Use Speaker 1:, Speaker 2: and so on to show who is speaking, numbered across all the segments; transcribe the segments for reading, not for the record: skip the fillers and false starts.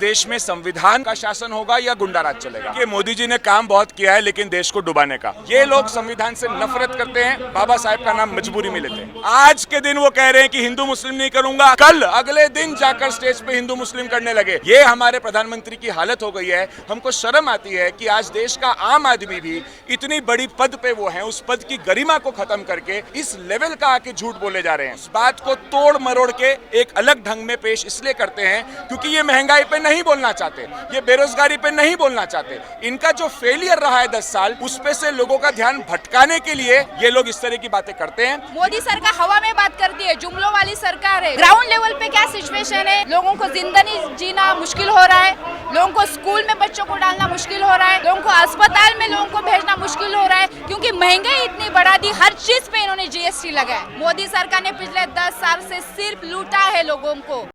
Speaker 1: देश में संविधान का शासन होगा या गुंडा राज चलेगा। कि मोदी जी ने काम बहुत किया है लेकिन देश को डुबाने का। ये लोग संविधान से नफरत करते हैं, बाबा साहेब का नाम मजबूरी में लेते हैं। आज के दिन वो कह रहे हैं कि हिंदू मुस्लिम नहीं करूंगा, कल अगले दिन जाकर स्टेज पे हिंदू मुस्लिम करने लगे। ये हमारे प्रधानमंत्री की हालत हो गई है। हमको शर्म आती है कि आज देश का आम आदमी भी इतनी बड़ी पद पे वो है, उस पद की गरिमा को खत्म करके इस लेवल का आके झूठ बोले जा रहे हैं। इस बात को तोड़ मरोड़ के एक अलग ढंग में पेश इसलिए करते हैं क्योंकि ये महंगाई पे नहीं बोलना चाहते, ये बेरोजगारी पे नहीं बोलना चाहते। इनका जो फेलियर रहा है 10 साल, उस पे से लोगों का ध्यान भटकाने के लिए ये लोग इस तरह की बातें करते हैं।
Speaker 2: मोदी सरकार हवा में बात करती है, जुमलों वाली सरकार है। ग्राउंड लेवल पे क्या सिचुएशन है? लोगों को जिंदगी जीना मुश्किल हो रहा है, लोगों को स्कूल में बच्चों को डालना मुश्किल हो रहा है, लोगों को अस्पताल में लोगों को भेजना मुश्किल हो रहा है क्योंकि महंगाई इतनी बढ़ा दी। हर चीज पे इन्होंने जीएसटी लगाया। मोदी सरकार ने पिछले 10 साल से सिर्फ लूटा है लोगों को।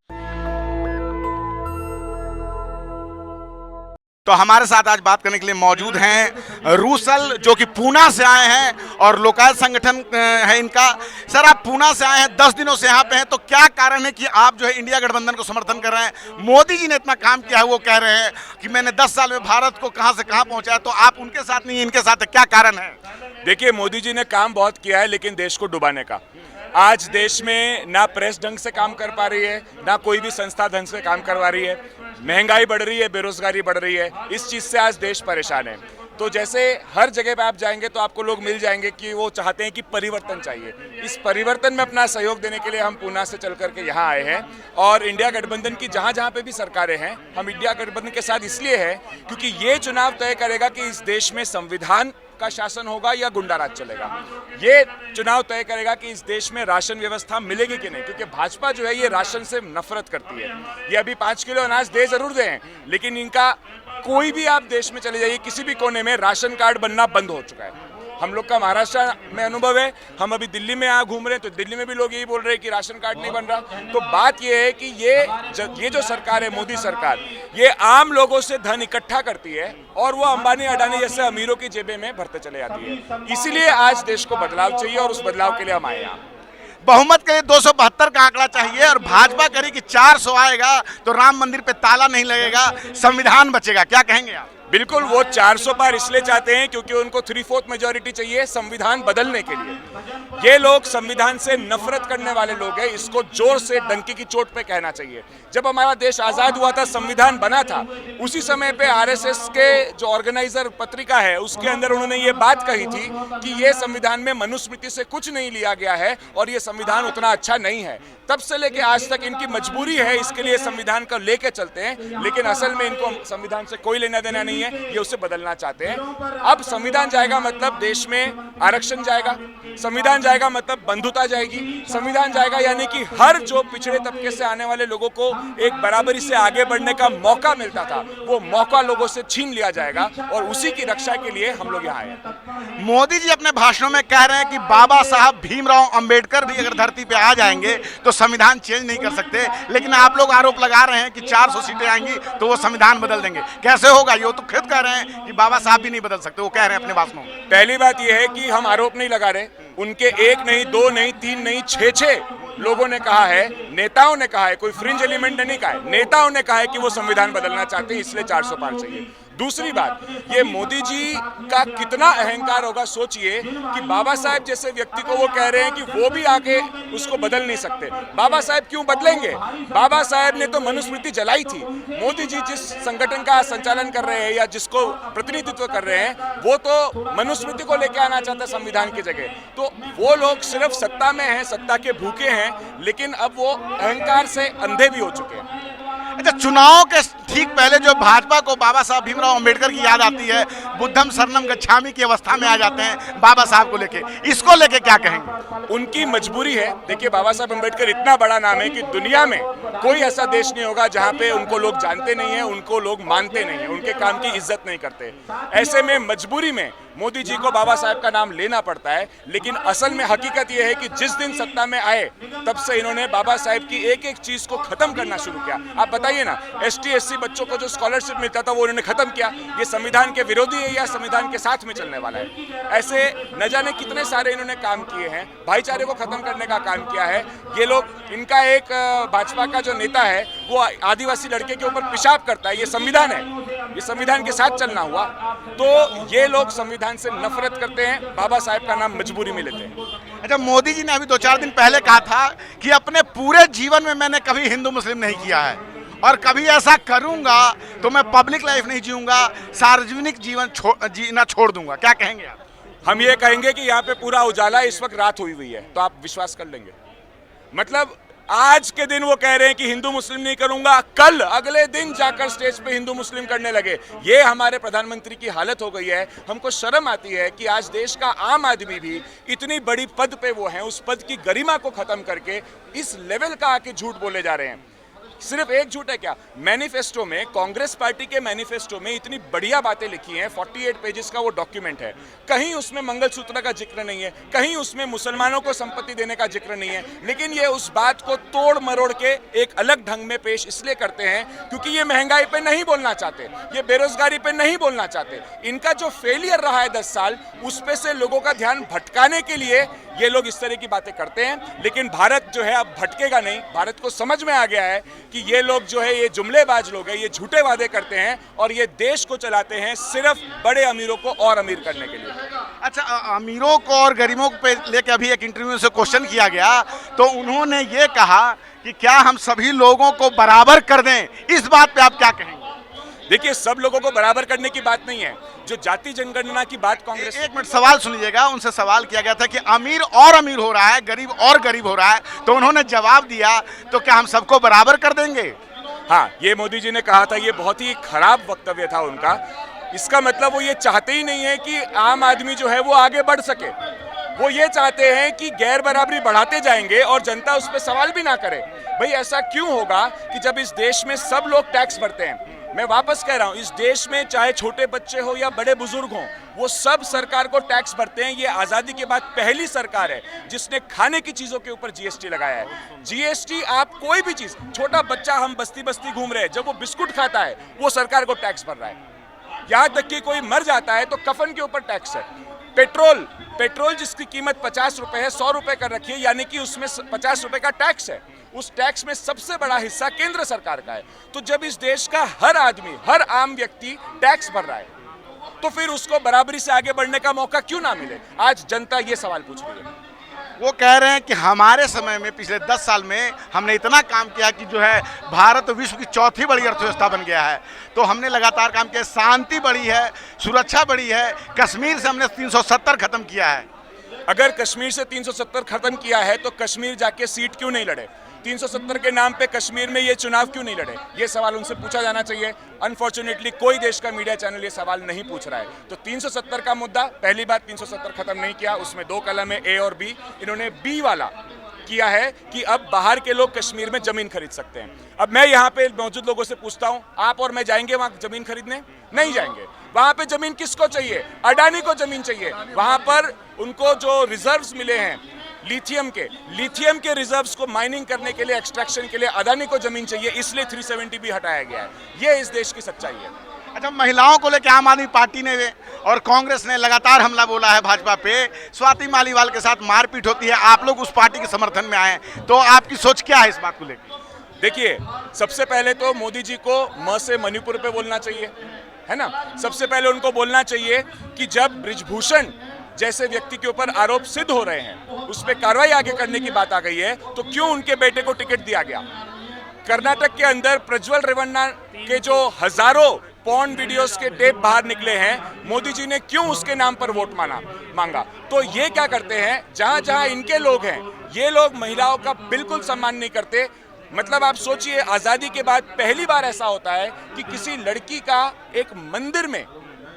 Speaker 3: तो हमारे साथ आज बात करने के लिए मौजूद हैं रूसल, जो कि पूना से आए हैं और लोकायत संगठन है इनका। सर, आप पूना से आए हैं, 10 दिनों से यहाँ पे हैं, तो क्या कारण है कि आप जो है इंडिया गठबंधन को समर्थन कर रहे हैं? मोदी जी ने इतना काम किया है, वो कह रहे हैं कि मैंने 10 साल में भारत को कहाँ से कहाँ पहुँचाया, तो आप उनके साथ नहीं, इनके साथ है, क्या कारण है?
Speaker 1: देखिए, मोदी जी ने काम बहुत किया है लेकिन देश को डुबाने का। आज देश में ना प्रेस ढंग से काम कर पा रही है, ना कोई भी संस्था ढंग से काम करवा रही है। महंगाई बढ़ रही है, बेरोजगारी बढ़ रही है। इस चीज से आज देश परेशान है। तो जैसे हर जगह पे आप जाएंगे तो आपको लोग मिल जाएंगे कि वो चाहते हैं कि परिवर्तन चाहिए। इस परिवर्तन में अपना सहयोग देने के लिए हम पूना से चल करके यहाँ आए हैं। और इंडिया गठबंधन की जहाँ जहाँ पे भी सरकारें हैं, हम इंडिया गठबंधन के साथ इसलिए है क्योंकि ये चुनाव तय करेगा कि इस देश में संविधान का शासन होगा या गुंडा राज चलेगा। ये चुनाव तय करेगा कि इस देश में राशन व्यवस्था मिलेगी कि नहीं, क्योंकि भाजपा जो है ये राशन से नफरत करती है। ये अभी 5 किलो अनाज दे जरूर दें, लेकिन इनका कोई भी आप देश में चले जाइए, किसी भी कोने में राशन कार्ड बनना बंद हो चुका है। हम लोग का महाराष्ट्र में अनुभव है, हम अभी दिल्ली में यहाँ घूम रहे हैं तो दिल्ली में भी लोग यही बोल रहे हैं कि राशन कार्ड नहीं बन रहा। तो बात ये है कि ये जो सरकार है, मोदी सरकार, ये आम लोगों से धन इकट्ठा करती है और वो अंबानी अडानी जैसे अमीरों की जेबें में भरते चले जाती है। इसीलिए आज देश को बदलाव चाहिए और उस बदलाव के लिए हम आए यहाँ।
Speaker 3: बहुमत के लिए 272 का आंकड़ा चाहिए और भाजपा करी कि 400 आएगा तो राम मंदिर पे ताला नहीं लगेगा, संविधान बचेगा, क्या कहेंगे आप?
Speaker 1: बिल्कुल, वो 400 पार इसलिए चाहते हैं क्योंकि उनको 3/4 मेजॉरिटी चाहिए संविधान बदलने के लिए। ये लोग संविधान से नफरत करने वाले लोग हैं, इसको जोर से डंकी की चोट पे कहना चाहिए। जब हमारा देश आजाद हुआ था, संविधान बना था, उसी समय पे आरएसएस के जो ऑर्गेनाइजर पत्रिका है उसके अंदर उन्होंने ये बात कही थी कि ये संविधान में मनुस्मृति से कुछ नहीं लिया गया है और ये संविधान उतना अच्छा नहीं है। तब से लेके आज तक इनकी मजबूरी है, इसके लिए संविधान को लेके चलते हैं, लेकिन असल में इनको संविधान से कोई लेना देना नहीं है, ये उसे बदलना चाहते हैं। अब संविधान जाएगा मतलब देश में आरक्षण जाएगा, संविधान जाएगा मतलब बंधुता जाएगी, संविधान जाएगा यानी कि हर जो पिछड़े तबके से आने वाले लोगों को एक बराबरी से आगे बढ़ने का मौका मिलता था, वो मौका लोगों से छीन लिया जाएगा और उसी की रक्षा के लिए हम लोग यहाँ आए हैं।
Speaker 3: मोदी जी अपने भाषणों में कह रहे हैं कि बाबा साहब भीमराव अंबेडकर भी अगर धरती पे आ जाएंगे तो संविधान चेंज नहीं कर सकते, लेकिन आप लोग आरोप लगा रहे हैं कि 400 सीटें आएंगी तो वो संविधान बदल देंगे। कैसे होगा? ये तो खुद कह रहे हैं कि बाबा साहब भी नहीं बदल सकते, वो कह रहे हैं अपने भाषणों में।
Speaker 1: पहली बात यह है कि हम आरोप नहीं लगा रहे, उनके 1 नहीं, 2 नहीं, 3 नहीं, 6 लोगों ने कहा है, नेताओं ने कहा है, कोई फ्रिंज एलिमेंट ने नहीं कहा है, नेताओं ने कहा है कि वो संविधान बदलना चाहते हैं, इसलिए 400 पार चाहिए। दूसरी बात, ये मोदी जी का कितना अहंकार होगा, सोचिए कि बाबा साहेब जैसे व्यक्ति को वो कह रहे हैं कि वो भी आके उसको बदल नहीं सकते। बाबा साहेब क्यों बदलेंगे? बाबा साहेब ने तो मनुस्मृति जलाई थी। मोदी जी जिस संगठन का संचालन कर रहे हैं या जिसको प्रतिनिधित्व कर रहे हैं, वो तो मनुस्मृति को लेकर आना चाहता है संविधान की जगह। तो वो लोग सिर्फ सत्ता में हैं, सत्ता के भूखे हैं, लेकिन अब वो अहंकार से अंधे भी हो चुके हैं।
Speaker 3: अच्छा, चुनाव के ठीक पहले जो भाजपा को बाबा साहब भीमराव अंबेडकर की याद आती है, बुद्धम शरणम गच्छामि की अवस्था में आ जाते हैं बाबा साहब को लेके, इसको लेके क्या कहेंगे?
Speaker 1: उनकी मजबूरी है। देखिए, बाबा साहब अंबेडकर इतना बड़ा नाम है कि दुनिया में कोई ऐसा देश नहीं होगा जहां पे उनको लोग जानते नहीं है, उनको लोग मानते नहीं है, उनके काम की इज्जत नहीं करते। ऐसे में मजबूरी में मोदी जी को बाबा साहब का नाम लेना पड़ता है। लेकिन असल में हकीकत यह है कि जिस दिन सत्ता में आए तब से इन्होंने बाबा साहेब की एक एक चीज को खत्म करना शुरू किया। आप बताइए ना, ST SC बच्चों को जो स्कॉलरशिप मिलता था वो उन्होंने खत्म किया। ये संविधान के विरोधी है या संविधान के साथ में चलने वाला है? ऐसे न जाने कितने सारे इन्होंने काम किए हैं, भाईचारे को खत्म करने का काम किया है ये लोग। इनका एक भाजपा का जो नेता है वो आदिवासी लड़के के ऊपर पेशाब करता है, ये संविधान है, ये संविधान के साथ चलना हुआ। तो ये लोग संविधान से नफरत करते हैं, बाबा साहेब का नाम मजबूरी में लेते हैं।
Speaker 3: अच्छा, मोदी जी ने अभी 2-4 दिन पहले कहा था कि अपने पूरे जीवन में मैंने कभी हिंदू मुस्लिम नहीं किया है और कभी ऐसा करूंगा तो मैं पब्लिक लाइफ नहीं जीऊंगा, सार्वजनिक जीवन जीना छोड़ दूंगा। क्या कहेंगे आप?
Speaker 1: हम ये कहेंगे कि यहाँ पे पूरा उजाला, इस वक्त रात हुई है, तो आप विश्वास कर लेंगे। मतलब आज के दिन वो कह रहे हैं कि हिंदू मुस्लिम नहीं करूंगा, कल अगले दिन जाकर स्टेज पे हिंदू मुस्लिम करने लगे। ये हमारे प्रधानमंत्री की हालत हो गई है। हमको शर्म आती है कि आज देश का आम आदमी भी इतनी बड़ी पद पे वो हैं, उस पद की गरिमा को खत्म करके इस लेवल का आके झूठ बोले जा रहे हैं। सिर्फ एक झूठ है क्या? मैनिफेस्टो में, कांग्रेस पार्टी के मैनिफेस्टो में इतनी बढ़िया बातें लिखी हैं, 48 पेजेस का वो डॉक्यूमेंट है, कहीं उसमें मंगलसूत्र का जिक्र नहीं है, कहीं उसमें मुसलमानों को संपत्ति देने का जिक्र नहीं है। लेकिन ये उस बात को तोड़ मरोड़ के एक अलग ढंग में पेश इसलिए करते हैं क्योंकि ये महंगाई पे नहीं बोलना चाहते, ये बेरोजगारी पे नहीं बोलना चाहते। इनका जो फेलियर रहा है 10 साल, उस पे से लोगों का ध्यान भटकाने के लिए ये लोग इस तरह की बातें करते हैं। लेकिन भारत जो है अब भटकेगा नहीं। भारत को समझ में आ गया है कि ये लोग जो है ये जुमलेबाज लोग हैं, ये झूठे वादे करते हैं और ये देश को चलाते हैं सिर्फ बड़े अमीरों को और अमीर करने के लिए।
Speaker 3: अच्छा, अमीरों को और गरीबों पे लेके अभी एक इंटरव्यू से क्वेश्चन किया गया तो उन्होंने ये कहा कि क्या हम सभी लोगों को बराबर कर दें, इस बात पे आप क्या कहेंगे?
Speaker 1: देखिए, सब लोगों को बराबर करने की बात नहीं है। जो जाति जनगणना की बात कांग्रेस,
Speaker 3: एक मिनट सवाल सुन लीजिएगा। उनसे सवाल किया गया था कि अमीर और अमीर हो रहा है, गरीब और गरीब हो रहा है, तो उन्होंने जवाब दिया तो क्या हम सबको बराबर कर देंगे?
Speaker 1: हाँ, ये मोदी जी ने कहा था, ये बहुत ही खराब वक्तव्य था उनका। इसका मतलब वो ये चाहते ही नहीं है कि आम आदमी जो है वो आगे बढ़ सके। वो ये चाहते हैं कि गैर बराबरी बढ़ाते जाएंगे और जनता उस पर सवाल भी ना करे। भाई ऐसा क्यों होगा कि जब इस देश में सब लोग टैक्स भरते हैं? मैं वापस कह रहा हूं, इस देश में चाहे छोटे बच्चे हो या बड़े बुजुर्ग हो, वो सब सरकार को टैक्स भरते हैं। ये आज़ादी के बाद पहली सरकार है जिसने खाने की चीज़ों के ऊपर जीएसटी लगाया है। जीएसटी, आप कोई भी चीज़, छोटा बच्चा, हम बस्ती बस्ती घूम रहे हैं, जब वो बिस्कुट खाता है वो सरकार को टैक्स भर रहा है। यहाँ तक कि कोई मर जाता है तो कफन के ऊपर टैक्स है। पेट्रोल जिसकी कीमत 50 रुपए है, 100 रुपए कर रखी है, यानी कि उसमें 50 रुपए का टैक्स है। उस टैक्स में सबसे बड़ा हिस्सा केंद्र सरकार का है। तो जब इस देश का हर आदमी, हर आम व्यक्ति टैक्स भर रहा है, तो फिर उसको बराबरी से आगे बढ़ने का मौका क्यों ना मिले? आज जनता ये सवाल पूछ रही है।
Speaker 3: वो कह रहे हैं कि हमारे समय में, पिछले 10 साल में हमने इतना काम किया कि जो है भारत विश्व की चौथी बड़ी अर्थव्यवस्था बन गया है। तो हमने लगातार काम किया, शांति बढ़ी है, सुरक्षा बढ़ी है, कश्मीर से हमने 370 खत्म किया है।
Speaker 1: अगर कश्मीर से 370 खत्म किया है तो कश्मीर जाके सीट क्यों नहीं लड़े? 370 के नाम पे कश्मीर में ये चुनाव क्यों नहीं लड़े? ये सवाल उनसे पूछा जाना चाहिए। अनफॉर्चुनेटली कोई देश का मीडिया चैनल ये सवाल नहीं पूछ रहा है। तो 370 का मुद्दा, पहली बात 370 खत्म नहीं किया, उसमें 2 कलम है, ए और बी। इन्होंने बी वाला किया है कि अब बाहर के लोग कश्मीर में जमीन खरीद सकते हैं। अब मैं यहाँ पे मौजूद लोगों से पूछता हूँ, आप और मैं जाएंगे वहाँ जमीन खरीदने? नहीं जाएंगे। वहाँ पे जमीन किसको चाहिए? अडानी को जमीन चाहिए। वहाँ पर उनको जो रिजर्व्स मिले हैं लिथियम के रिजर्व्स को माइनिंग करने के लिए, एक्सट्रैक्शन के लिए अदानी को जमीन चाहिए, इसलिए 370 भी हटाया गया है। ये इस देश की सच्चाई है।
Speaker 3: अच्छा, महिलाओं को लेकर आम आदमी पार्टी ने और कांग्रेस ने लगातार हमला बोला है भाजपा पे। स्वाति मालीवाल के साथ मारपीट होती है, आप लोग उस पार्टी के समर्थन में आए, तो आपकी सोच क्या है इस बात को लेकर?
Speaker 1: देखिए, सबसे पहले तो मोदी जी को म से मणिपुर पे बोलना चाहिए, है ना। सबसे पहले उनको बोलना चाहिए कि जब बृजभूषण जैसे व्यक्ति के ऊपर आरोप सिद्ध हो रहे हैं, उस पर कार्रवाई आगे करने की बात आ गई है, तो क्यों उनके बेटे को टिकट दिया गया? कर्नाटक के अंदर प्रज्वल रेवन्ना के जो हजारों पॉर्न वीडियोस के टेप बाहर निकले हैं, मोदी जी ने क्यों उसके नाम पर वोट मांगा? तो ये क्या करते हैं, जहां जहां इनके लोग हैं, ये लोग महिलाओं का बिल्कुल सम्मान नहीं करते। मतलब आप सोचिए, आजादी के बाद पहली बार ऐसा होता है कि किसी लड़की का एक मंदिर में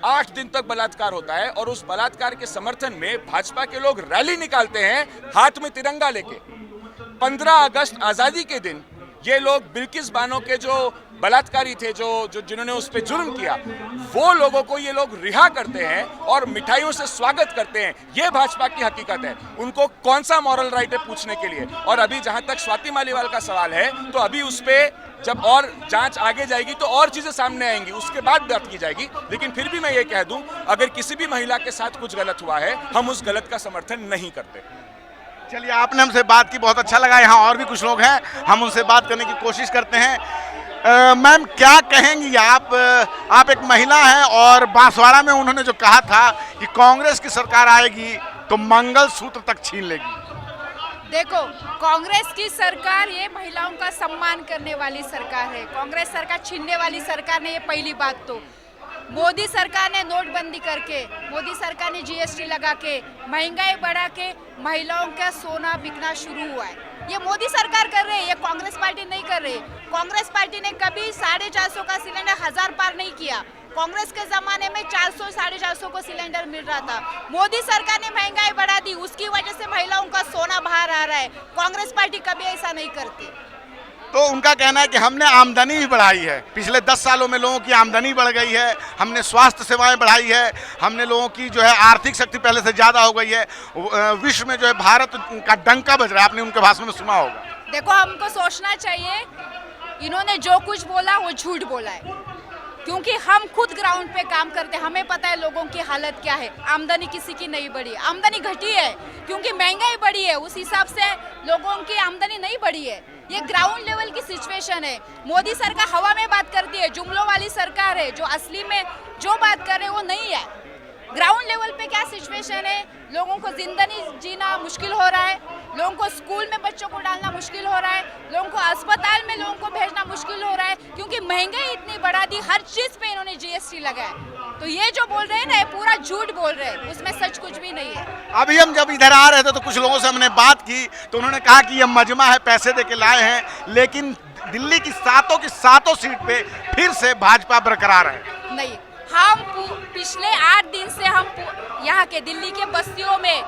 Speaker 1: 8 दिन तक बलात्कार होता है और उस बलात्कार के समर्थन में भाजपा के लोग रैली निकालते हैं हाथ में तिरंगा लेके। 15 अगस्त आजादी के दिन ये लोग बिल्किस बानो के जो बलात्कारी थे, जो जिन्होंने उस पर जुर्म किया, वो लोगों को ये लोग रिहा करते हैं और मिठाइयों से स्वागत करते हैं। ये भाजपा की हकीकत है। उनको कौन सा मॉरल राइट है पूछने के लिए? और अभी जहां तक स्वाति मालीवाल का सवाल है, तो अभी उस पे जब और जांच आगे जाएगी तो और चीजें सामने आएंगी, उसके बाद बात की जाएगी। लेकिन फिर भी मैं ये कह दूं, अगर किसी भी महिला के साथ कुछ गलत हुआ है, हम उस गलत का समर्थन नहीं करते।
Speaker 3: चलिए, आपने हमसे बात की, बहुत अच्छा लगा। यहाँ और भी कुछ लोग हैं, हम उनसे बात करने की कोशिश करते हैं। मैम, क्या कहेंगी आप एक महिला हैं और बांसवाड़ा में उन्होंने जो कहा था कि कांग्रेस की सरकार आएगी तो मंगलसूत्र तक छीन लेगी।
Speaker 2: देखो, कांग्रेस की सरकार ये महिलाओं का सम्मान करने वाली सरकार है। कांग्रेस सरकार छीनने वाली सरकार नहीं है। पहली बात तो मोदी सरकार ने नोटबंदी करके, मोदी सरकार ने जीएसटी लगा के, महंगाई बढ़ा के महिलाओं का सोना बिकना शुरू हुआ है। ये मोदी सरकार कर रही है, ये कांग्रेस पार्टी नहीं कर रही। कांग्रेस पार्टी ने कभी 450 का सिलेंडर 1000 पार नहीं किया। कांग्रेस के जमाने में 400 450 को सिलेंडर मिल रहा था। मोदी सरकार ने महंगाई बढ़ा दी, उसकी वजह से महिलाओं का सोना बाहर आ रहा है। कांग्रेस पार्टी कभी ऐसा नहीं करती।
Speaker 3: तो उनका कहना है कि हमने आमदनी भी बढ़ाई है, पिछले 10 सालों में लोगों की आमदनी बढ़ गई है, हमने स्वास्थ्य सेवाएं बढ़ाई है, हमने लोगों की जो है आर्थिक शक्ति पहले से ज़्यादा हो गई है। विश्व में जो है भारत का डंका बज रहा है, आपने उनके भाषण में सुना होगा।
Speaker 2: देखो, हमको सोचना चाहिए, इन्होंने जो कुछ बोला वो झूठ बोला है, क्योंकि हम खुद ग्राउंड पे काम करते हैं, हमें पता है लोगों की हालत क्या है। आमदनी किसी की नहीं बढ़ी, आमदनी घटी है क्योंकि महंगाई बढ़ी है, उस हिसाब से लोगों की आमदनी नहीं बढ़ी है। ये ग्राउंड लेवल की सिचुएशन है। मोदी सरकार हवा में बात करती है, जुमलों वाली सरकार है। जो असली में जो बात कर रहे हैं वो नहीं है। ग्राउंड लेवल पे क्या सिचुएशन है, लोगों को जिंदगी जीना मुश्किल हो रहा है, लोगों को स्कूल में बच्चों को डालना मुश्किल हो रहा है, लोगों को अस्पताल में लोगों को भेजना मुश्किल हो रहा है, क्योंकि महंगाई इतनी बढ़ा दी, हर चीज पे इन्होंने जीएसटी लगाया। तो ये जो बोल रहे हैं ना, ये पूरा झूठ बोल रहे हैं, उसमें सच कुछ भी नहीं है।
Speaker 3: अभी हम जब इधर आ रहे थे तो कुछ लोगों से हमने बात की तो उन्होंने कहा कि ये मजमा है, पैसे दे के लाए हैं, लेकिन दिल्ली की सातों सीट पे फिर से भाजपा बरकरार है।
Speaker 2: नहीं, हम पिछले 8 दिन से हम यहाँ के दिल्ली के बस्तियों में,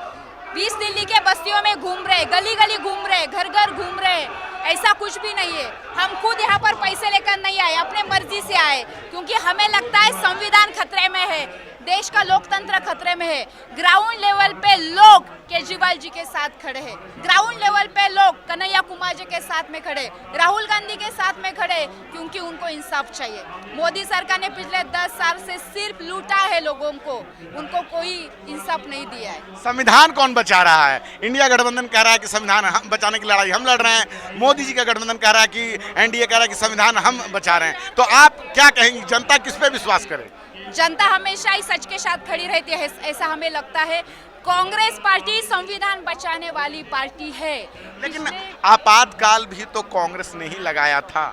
Speaker 2: 20 दिल्ली के बस्तियों में घूम रहे, गली गली घूम रहे, घर घर घूम रहे। ऐसा कुछ भी नहीं है। हम खुद यहाँ पर पैसे लेकर नहीं आए, अपने मर्जी से आए, क्योंकि हमें लगता है संविधान खतरे में है, देश का लोकतंत्र खतरे में है। ग्राउंड लेवल पे लोग केजरीवाल जी के साथ खड़े हैं, ग्राउंड लेवल पे लोग कन्हैया कुमार जी के साथ में खड़े, राहुल गांधी के साथ में खड़े, क्योंकि उनको इंसाफ चाहिए। मोदी सरकार ने पिछले 10 साल से सिर्फ लूटा है लोगों को, उनको कोई इंसाफ नहीं दिया है।
Speaker 3: संविधान कौन बचा रहा है? इंडिया गठबंधन कह रहा है कि संविधान हम बचाने की लड़ाई हम लड़ रहे हैं, मोदी जी का गठबंधन कह रहा है कि एनडीए कह रहा है कि संविधान हम बचा रहे हैं। तो आप क्या कहेंगी, जनता किस पे विश्वास करे?
Speaker 2: जनता हमेशा ही सच के साथ खड़ी रहती है, ऐसा हमें लगता है। कांग्रेस पार्टी संविधान बचाने वाली पार्टी है,
Speaker 3: लेकिन आपातकाल भी तो कांग्रेस ने ही लगाया था।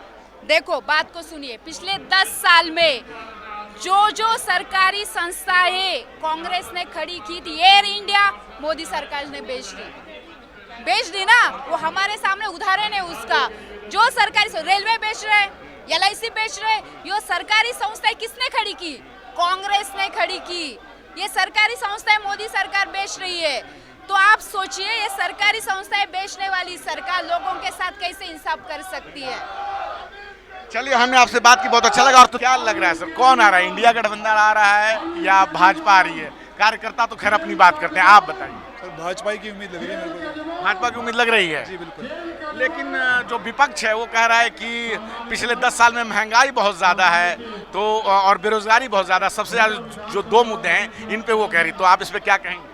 Speaker 2: देखो, बात को सुनिए, पिछले 10 साल में जो सरकारी संस्थाएं कांग्रेस ने खड़ी की थी, एयर इंडिया मोदी सरकार ने बेच दी ना, वो हमारे सामने उदाहरण है उसका। जो सरकारी रेलवे बेच रहे, LIC बेच रहे, ये सरकारी संस्थाएं किसने खड़ी की? कांग्रेस ने खड़ी की। ये सरकारी संस्थाएं मोदी सरकार बेच रही है। तो आप सोचिए, ये सरकारी संस्थाएं बेचने वाली सरकार लोगों के साथ कैसे इंसाफ कर सकती है?
Speaker 3: चलिए, हमने आपसे बात की, बहुत अच्छा लगा। और तो क्या लग रहा है सर, कौन आ रहा है? इंडिया गठबंधन आ रहा है या भाजपा आ रही है? कार्यकर्ता तो खैर अपनी बात करते हैं, आप बताइए।
Speaker 4: सर, भाजपा की उम्मीद लग रही है मेरे को।
Speaker 3: भाजपा की उम्मीद लग रही है?
Speaker 4: जी बिल्कुल।
Speaker 3: लेकिन जो विपक्ष है वो कह रहा है कि पिछले 10 साल में महंगाई बहुत ज़्यादा है तो और बेरोजगारी बहुत ज़्यादा, सबसे ज़्यादा जो 2 मुद्दे हैं इन पे वो कह रही। तो आप इस पे क्या कहेंगे?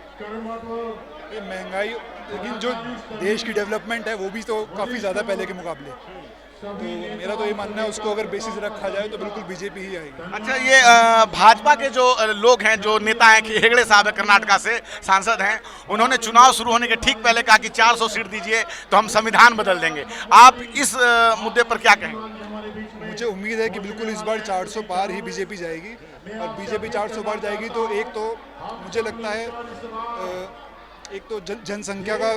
Speaker 4: ये महंगाई, लेकिन जो देश की डेवलपमेंट है वो भी तो काफ़ी ज़्यादा पहले के मुकाबले। तो मेरा तो ये मानना है, उसको अगर बेसिस रखा जाए तो बिल्कुल बीजेपी ही आएगी।
Speaker 3: अच्छा, ये भाजपा के जो लोग हैं, जो नेता हैं, कि हेगड़े साहब कर्नाटका से सांसद हैं, उन्होंने चुनाव शुरू होने के ठीक पहले कहा कि 400 सीट दीजिए तो हम संविधान बदल देंगे। आप इस मुद्दे पर क्या कहेंगे?
Speaker 4: मुझे उम्मीद है कि बिल्कुल इस बार 400 पार ही बीजेपी जाएगी, और बीजेपी 400 पार जाएगी तो एक तो मुझे लगता है एक तो जनसंख्या का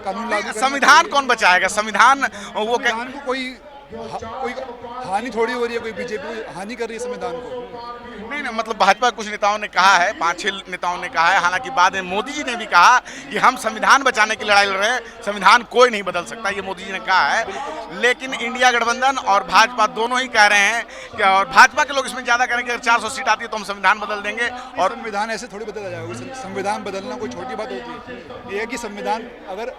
Speaker 4: कानून लागू,
Speaker 3: संविधान कौन बचाएगा? संविधान वो
Speaker 4: संविधान को कोई हानि थोड़ी हो रही है, कोई बीजेपी हानि कर रही है संविधान को।
Speaker 3: नहीं ना, मतलब भाजपा कुछ नेताओं ने कहा है, 5-6 नेताओं ने कहा है, हालांकि बाद में मोदी जी ने भी कहा कि हम संविधान बचाने की लड़ाई लड़ रहे हैं, संविधान कोई नहीं बदल सकता, ये मोदी जी ने कहा है। लेकिन इंडिया गठबंधन और भाजपा दोनों ही कह रहे हैं कि, और भाजपा के लोग इसमें ज़्यादा कह रहे हैं कि अगर 400 सीट आती है तो हम संविधान बदल देंगे।
Speaker 4: और संविधान ऐसे थोड़ी बदला जाएगा, संविधान बदलना कोई छोटी बात होती है। ये है कि संविधान अगर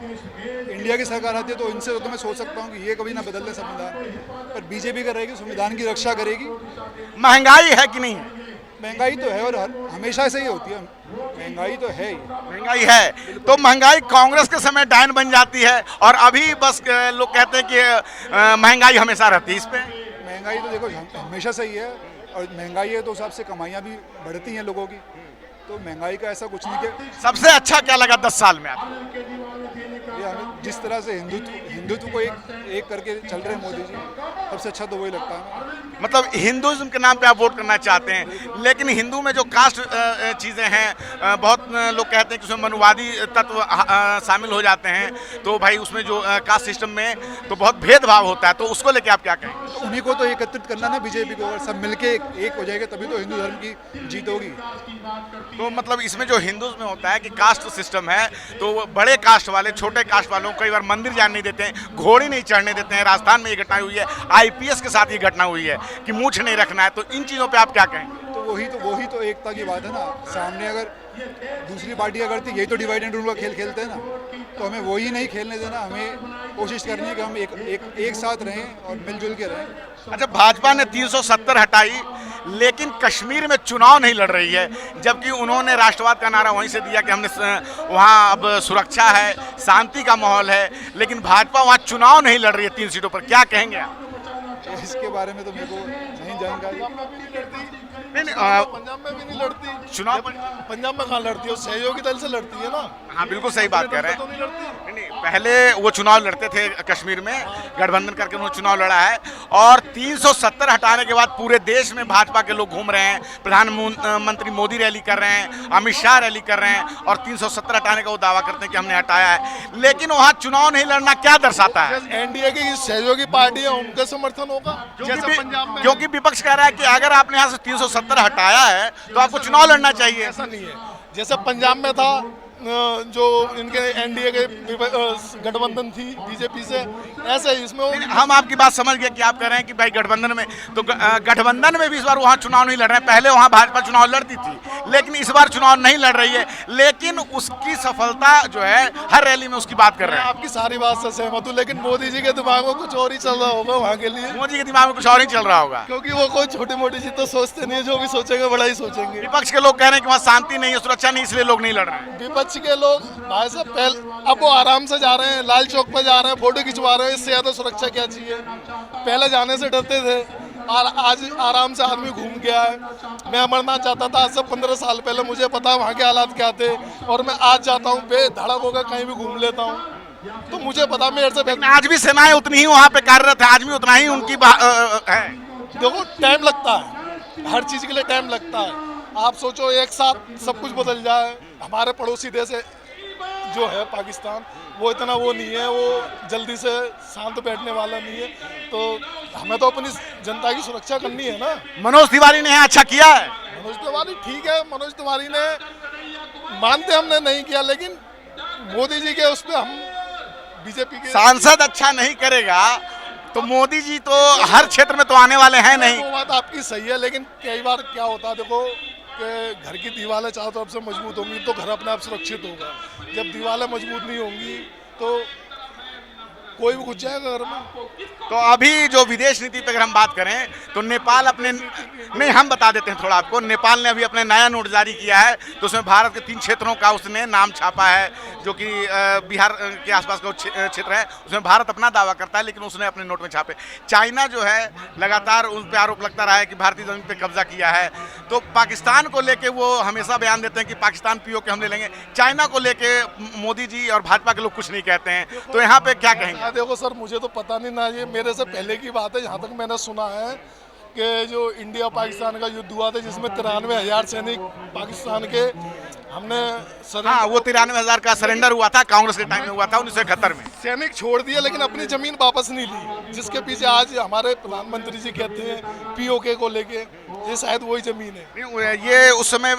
Speaker 4: इंडिया की सरकार आती है तो इनसे तो मैं सोच सकता हूँ कि ये कभी ना बदल दे संविधान, पर बीजेपी कर रहेगी, संविधान की रक्षा करेगी।
Speaker 3: महंगाई है कि नहीं?
Speaker 4: महंगाई तो है और हमेशा से ही होती है, महंगाई तो है ही।
Speaker 3: महंगाई है तो महंगाई कांग्रेस के समय डायन बन जाती है और अभी बस लोग कहते हैं कि महंगाई हमेशा रहती है। इस पे
Speaker 4: महंगाई तो देखो हमेशा से ही है, और महंगाई है तो उस हिसाब से कमाइयाँ भी बढ़ती हैं लोगों की, तो महंगाई का ऐसा कुछ नहीं कि
Speaker 3: सबसे अच्छा क्या लगा 10 साल में आपको?
Speaker 4: ये हमें जिस तरह से हिंदुत्व को एक करके चल रहे हैं मोदी जी, सबसे अच्छा तो वही लगता है।
Speaker 3: मतलब हिंदुइज्म के नाम पे आप वोट करना चाहते हैं, लेकिन हिंदू में जो कास्ट चीज़ें हैं, बहुत लोग कहते हैं कि उसमें मनुवादी तत्व शामिल हो जाते हैं, तो भाई उसमें जो कास्ट सिस्टम में तो बहुत भेदभाव होता है, तो उसको लेके आप क्या कहेंगे?
Speaker 4: तो उन्हीं को तो एकत्रित करना ना बीजेपी को, अगर सब मिलके एक हो जाएगा तभी तो हिंदू धर्म की जीत होगी।
Speaker 3: तो मतलब इसमें जो हिंदुज़ में होता है कि कास्ट सिस्टम है, तो बड़े कास्ट वाले छोटे कास्ट वालों को कई बार मंदिर जाने नहीं देते हैं, घोड़ी नहीं चढ़ने देते हैं। राजस्थान में ये घटना हुई है, IPS के साथ ये घटना हुई है कि मूछ नहीं रखना है, तो इन चीज़ों पे आप क्या कहेंगे?
Speaker 4: तो वही तो एकता की बात है ना। सामने अगर दूसरी पार्टियां करती यही तो डिवाइड एंड रूल का खेल खेलते हैं ना, तो हमें वही नहीं खेलने देना। हमें कोशिश करनी है कि हम एक साथ रहें और मिलजुल के रहें।
Speaker 3: अच्छा, भाजपा ने 370 हटाई, लेकिन कश्मीर में चुनाव नहीं लड़ रही है, जबकि उन्होंने राष्ट्रवाद का नारा वहीं से दिया कि हमने वहाँ अब सुरक्षा है, शांति का माहौल है, लेकिन भाजपा वहाँ चुनाव नहीं लड़ रही है 3 सीटों पर। क्या कहेंगे आप?
Speaker 4: इसके बारे में तो मेरे को नहीं जानकारी।
Speaker 3: नहीं,
Speaker 5: पंजाब में भी नहीं लड़ती
Speaker 3: चुनाव
Speaker 5: पंजाब में कहाँ लड़ती है, सहयोगी दल से लड़ती है ना।
Speaker 3: हाँ, बिल्कुल सही बात कह रहे
Speaker 5: तो
Speaker 3: हैं।
Speaker 5: नहीं लड़ती।
Speaker 3: नहीं, पहले वो चुनाव लड़ते थे कश्मीर में, गठबंधन करके उन्होंने चुनाव लड़ा है, और 370 हटाने के बाद पूरे देश में भाजपा के लोग घूम रहे हैं। प्रधानमंत्री मोदी रैली कर रहे हैं, अमित शाह रैली कर रहे हैं, और 370 हटाने का वो दावा करते हैं कि हमने हटाया है, लेकिन वहाँ चुनाव नहीं लड़ना क्या दर्शाता है?
Speaker 5: NDA की सहयोगी पार्टी है, उनका समर्थन होगा।
Speaker 3: जैसे
Speaker 5: पंजाब में
Speaker 3: क्योंकि विपक्ष कह रहा है कि अगर आपने यहाँ से 370 हटाया है तो आपको चुनाव लड़ना चाहिए।
Speaker 5: ऐसा नहीं है, जैसे पंजाब में था जो इनके NDA के गठबंधन थी बीजेपी से, ऐसे इसमें
Speaker 3: हम आपकी बात समझ गए कि आप कह रहे हैं कि भाई गठबंधन में, तो गठबंधन में भी इस बार वहाँ चुनाव नहीं लड़ रहे हैं। पहले वहाँ भाजपा चुनाव लड़ती थी, लेकिन इस बार चुनाव नहीं लड़ रही है, लेकिन उसकी सफलता जो है हर रैली में उसकी बात कर रहे हैं।
Speaker 5: आपकी सारी बात से सहमत हूँ, लेकिन मोदी जी के दिमाग में कुछ और ही चल रहा होगा वहाँ के लिए।
Speaker 3: मोदी के दिमाग में कुछ और ही चल रहा होगा,
Speaker 5: क्योंकि वो कोई छोटी मोटी चीज तो सोचते नहीं है, जो भी सोचेंगे बड़ा ही सोचेंगे।
Speaker 3: विपक्ष के लोग कह रहे हैं कि वहाँ शांति नहीं है, सुरक्षा नहीं, इसलिए लोग नहीं लड़ रहे हैं।
Speaker 5: विपक्ष के लोग भाई साहब अब वो आराम से जा रहे हैं, लाल चौक पे जा रहे हैं, फोटो खिंचवा रहे हैं, इससे ज्यादा सुरक्षा क्या चाहिए? पहले जाने से डरते थे और आज आराम से आदमी घूम गया है। मैं अमरनाथ जाता था आज से 15 साल पहले, मुझे पता वहाँ के हालात क्या थे, और मैं आज जाता हूँ बेधड़क होकर कहीं भी घूम लेता हूँ, तो मुझे पता मेरे से।
Speaker 3: आज भी सेनाएं उतनी ही वहाँ पे कार्यरत है, आज भी उतना ही उनकी है।
Speaker 5: देखो टाइम लगता है, हर चीज के लिए टाइम लगता है। आप सोचो एक साथ सब कुछ बदल जाए। हमारे पड़ोसी देश जो है पाकिस्तान, वो इतना वो नहीं है, वो जल्दी से शांत बैठने वाला नहीं है, तो हमें तो अपनी जनता की सुरक्षा करनी है ना।
Speaker 3: मनोज तिवारी ने अच्छा किया है।
Speaker 5: मनोज तिवारी ठीक है, मनोज तिवारी ने मानते हमने नहीं किया, लेकिन मोदी जी के उस पर हम बीजेपी के
Speaker 3: सांसद अच्छा नहीं करेगा तो मोदी जी तो हर क्षेत्र में तो आने वाले हैं नहीं।
Speaker 5: वो बात आपकी सही है, लेकिन कई बार क्या होता है, देखो कि घर की दीवारें चारों तरफ से मजबूत होंगी तो घर अपने आप सुरक्षित होगा। जब दीवारें मजबूत नहीं होंगी तो कोई भी घुस जाएगा घर में।
Speaker 3: तो अभी जो विदेश नीति पे अगर हम बात करें तो नेपाल अपने, नहीं हम बता देते हैं थोड़ा आपको, नेपाल ने अभी अपने नया नोट जारी किया है, तो उसमें भारत के 3 क्षेत्रों का उसने नाम छापा है, जो कि बिहार के आसपास का क्षेत्र है, उसमें भारत अपना दावा करता है, लेकिन उसने अपने नोट में छापे। चाइना जो है लगातार उन पर आरोप लगता रहा है कि भारतीय जमीन पे कब्जा किया है, तो पाकिस्तान को लेके वो हमेशा बयान देते हैं कि पाकिस्तान POK हम ले लेंगे। चाइना को लेके मोदी जी और भाजपा के लोग कुछ नहीं कहते हैं, तो यहाँ पे क्या कहेंगे?
Speaker 5: देखो सर, मुझे तो पता नहीं ना, ये मेरे से पहले की बात है। जहाँ तक मैंने सुना है कि जो इंडिया पाकिस्तान का युद्ध हुआ था, जिसमें 93,000 सैनिक पाकिस्तान के हमने
Speaker 3: हाँ, वो 93,000 का सरेंडर हुआ था, कांग्रेस के टाइम में हुआ था 1971 में।
Speaker 5: सैनिक छोड़ दिया लेकिन अपनी जमीन वापस नहीं ली, जिसके पीछे आज हमारे प्रधानमंत्री जी कहते हैं पीओके को लेके, ये शायद वही जमीन है।
Speaker 3: नहीं, ये उस समय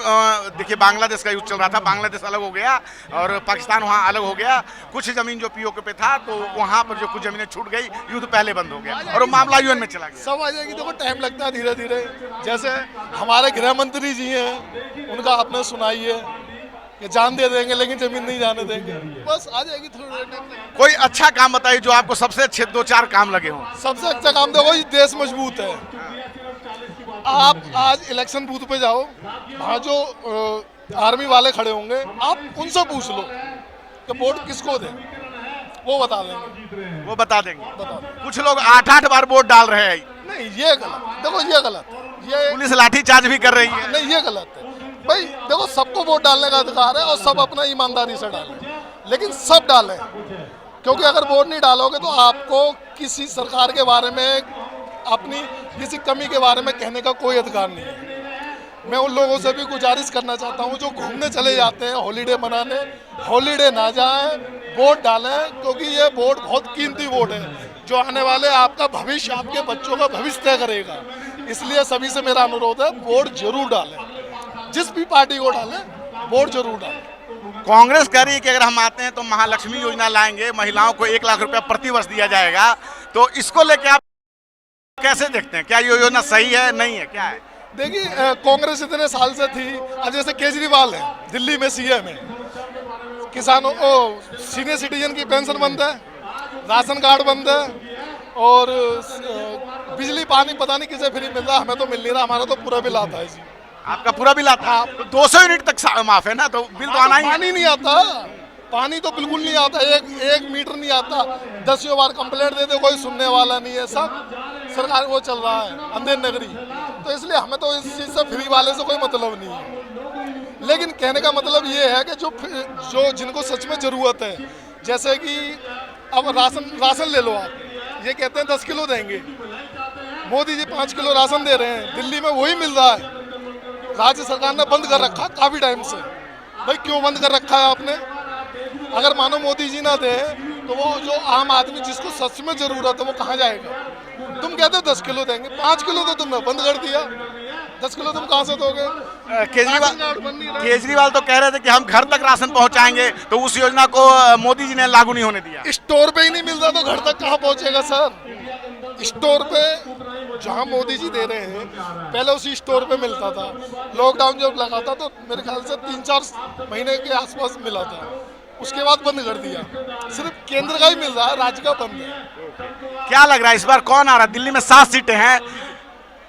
Speaker 3: देखिए बांग्लादेश का युद्ध चल रहा था, बांग्लादेश अलग हो गया और पाकिस्तान वहाँ अलग हो गया। कुछ जमीन जो पीओके पे था तो वहाँ पर जो कुछ जमीनें छूट गई, युद्ध पहले बंद हो गया और वो मामला यूएन में चला गया।
Speaker 5: सब आ जाएगी, देखो टाइम लगता है धीरे धीरे। जैसे हमारे गृह मंत्री जी हैं, उनका आपने सुनाइए कि जान दे देंगे लेकिन जमीन नहीं जाने देंगे, बस आ जाएगी थोड़ी टाइम।
Speaker 3: कोई अच्छा काम बताइए जो आपको सबसे अच्छे 2-4 काम लगे हों।
Speaker 5: सबसे अच्छा काम देखो, ये देश मजबूत है। आप आज इलेक्शन बूथ पे जाओ, वहाँ जो आर्मी वाले खड़े होंगे, आप उनसे पूछ लो कि वोट किसको दें, वो बता देंगे।
Speaker 3: वो बता देंगे।
Speaker 5: बता देंगे।
Speaker 3: कुछ लोग 8-8 बार वोट डाल रहे हैं।
Speaker 5: नहीं, ये गलत, देखो ये गलत है, ये
Speaker 3: पुलिस लाठीचार्ज भी कर रही है।
Speaker 5: नहीं, ये गलत है भाई। देखो सबको वोट डालने का अधिकार है और सब अपना ईमानदारी से डालें, लेकिन सब डालें, क्योंकि अगर वोट नहीं डालोगे तो आपको किसी सरकार के बारे में, अपनी किसी कमी के बारे में कहने का कोई अधिकार नहीं है। मैं उन लोगों से भी गुजारिश करना चाहता हूं जो घूमने चले जाते हैं हॉलीडे मनाने, हॉलीडे ना जाएं, वोट डालें, क्योंकि ये वोट बहुत कीमती वोट है जो आने वाले आपका भविष्य, आपके बच्चों का भविष्य तय करेगा। इसलिए सभी से मेरा अनुरोध है, वोट जरूर डालें, जिस भी पार्टी को डालें, वोट जरूर डालें।
Speaker 3: कांग्रेस कह रही है कि अगर हम आते हैं तो महालक्ष्मी योजना लाएंगे, महिलाओं को 1 लाख रुपया प्रति वर्ष दिया जाएगा, तो इसको लेके आप कैसे देखते हैं? क्या ये योजना सही है, नहीं है, क्या है?
Speaker 5: देखिए, कांग्रेस इतने साल से थी, अब जैसे केजरीवाल है दिल्ली में सीएम है, किसानों को सीनियर सिटीजन की पेंशन बंद है, राशन कार्ड बंद है, और बिजली पानी पता नहीं किसे फ्री मिल रहा, हमें तो मिल नहीं रहा, हमारा तो पूरा बिल आता है जी।
Speaker 3: आपका पूरा बिल आता है? तो 200 यूनिट तक माफ है ना, तो बिल तो आना ही है।
Speaker 5: पानी नहीं आता, पानी तो बिल्कुल नहीं आता, एक मीटर नहीं आता, 10 बार कंप्लेंट देते, कोई सुनने वाला नहीं है, सब सरकार वो चल रहा है अंधेर नगरी। तो इसलिए हमें तो इस चीज़ से फ्री वाले से कोई मतलब नहीं है, लेकिन कहने का मतलब ये है कि जो जिनको सच में ज़रूरत है, जैसे कि अब राशन ले लो आप, ये कहते हैं 10 किलो देंगे, मोदी जी 5 किलो राशन दे रहे हैं, दिल्ली में वही मिल रहा है। राज्य सरकार ने बंद कर रखा काफ़ी टाइम से। भाई क्यों बंद कर रखा है आपने? अगर मानो मोदी जी ना दे तो वो जो आम आदमी जिसको सच में ज़रूरत है वो कहाँ जाएगा? तुम कहते हो 10 किलो देंगे, 5 किलो तो तुमने बंद कर दिया, 10 किलो तुम कहाँ से दोगे?
Speaker 3: केजरीवाल तो कह रहे थे कि हम घर तक राशन पहुंचाएंगे, तो उस योजना को मोदी जी ने लागू नहीं होने दिया।
Speaker 5: स्टोर पे ही नहीं मिल रहा तो घर तक कहाँ पहुंचेगा सर? स्टोर पे जहाँ मोदी जी दे रहे हैं, पहले उसी स्टोर पे मिलता था। लॉकडाउन जब लगा था तो मेरे ख्याल से 3-4 महीने के आसपास मिला था, उसके बाद बंद कर दिया। सिर्फ केंद्र का ही मिल रहा है, राज्य का बंद है।
Speaker 3: क्या लग रहा है इस बार कौन आ रहा है? दिल्ली में 7 सीटें हैं,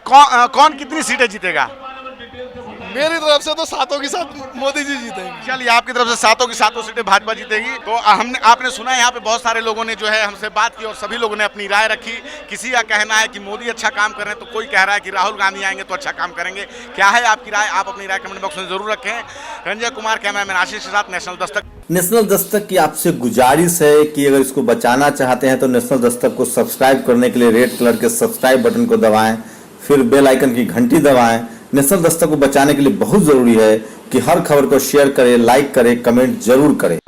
Speaker 3: कौन कितनी सीटें जीतेगा?
Speaker 5: मेरी तरफ से तो 7 की 7 मोदी जी जीतेंगे।
Speaker 3: चलिए, आपकी तरफ से 7 की 7 सीटें भाजपा जीतेगी। तो आपने सुना है यहाँ पे बहुत सारे लोगों ने जो है हमसे बात की और सभी लोगों ने अपनी राय रखी। किसी का कहना है कि मोदी अच्छा काम कर रहे हैं, तो कोई कह रहा है कि राहुल गांधी आएंगे तो अच्छा काम करेंगे। क्या है आपकी राय? आप अपनी राय कमेंट बॉक्स में जरूर रखें। रंजय कुमार, कैमरामैन आशीष के साथ, नेशनल दस्तक।
Speaker 6: नेशनल दस्तक की आपसे गुजारिश है कि अगर इसको बचाना चाहते हैं तो नेशनल दस्तक को सब्सक्राइब करने के लिए रेड कलर के सब्सक्राइब बटन को दबाएं, फिर बेल आइकन की घंटी दबाएं। नेशनल दस्तक को बचाने के लिए बहुत जरूरी है कि हर खबर को शेयर करें, लाइक करें, कमेंट जरूर करें।